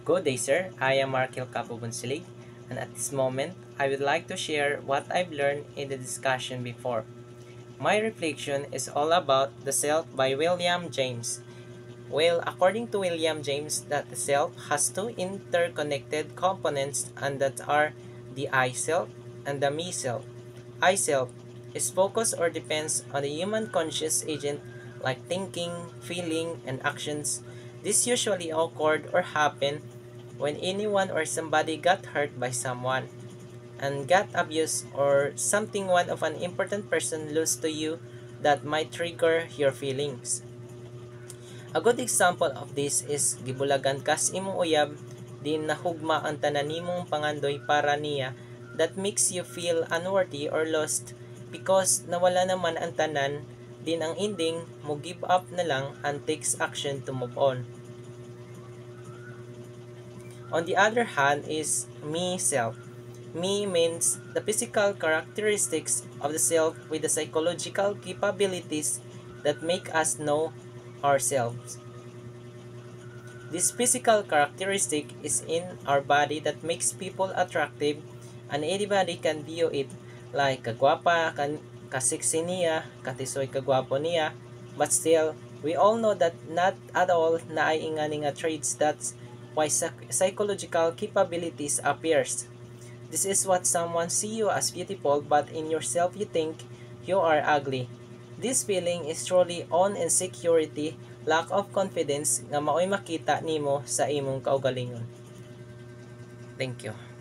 Good day, sir. I am Markel Capobunsilig, and at this moment, I would like to share what I've learned in the discussion before. My reflection is all about the self by William James. Well, according to William James, that the self has two interconnected components, and that are the I self and the me self. I self is focused or depends on the human conscious agent like thinking, feeling, and actions. This usually occurred or happened when anyone or somebody got hurt by someone and got abused or something one of an important person lose to you that might trigger your feelings. A good example of this is gibulagan kas imong uyab din nahugma ang tanan nimong pangandoy para niya that makes you feel unworthy or lost because nawala naman ang tanan din ang ending mo give up na lang and takes action to move on. On the other hand is me self. Me means the physical characteristics of the self with the psychological capabilities that make us know ourselves. This physical characteristic is in our body that makes people attractive and anybody can view it like kagwapa, kasiksi niya, katisoy kagwapo niya. But still, we all know that not at all naay nga traits that's why psychological capabilities appears. This is what someone see you as beautiful but in yourself you think you are ugly. This feeling is truly on insecurity, lack of confidence nga maoy makita nimo sa imong kaugalingon. Thank you.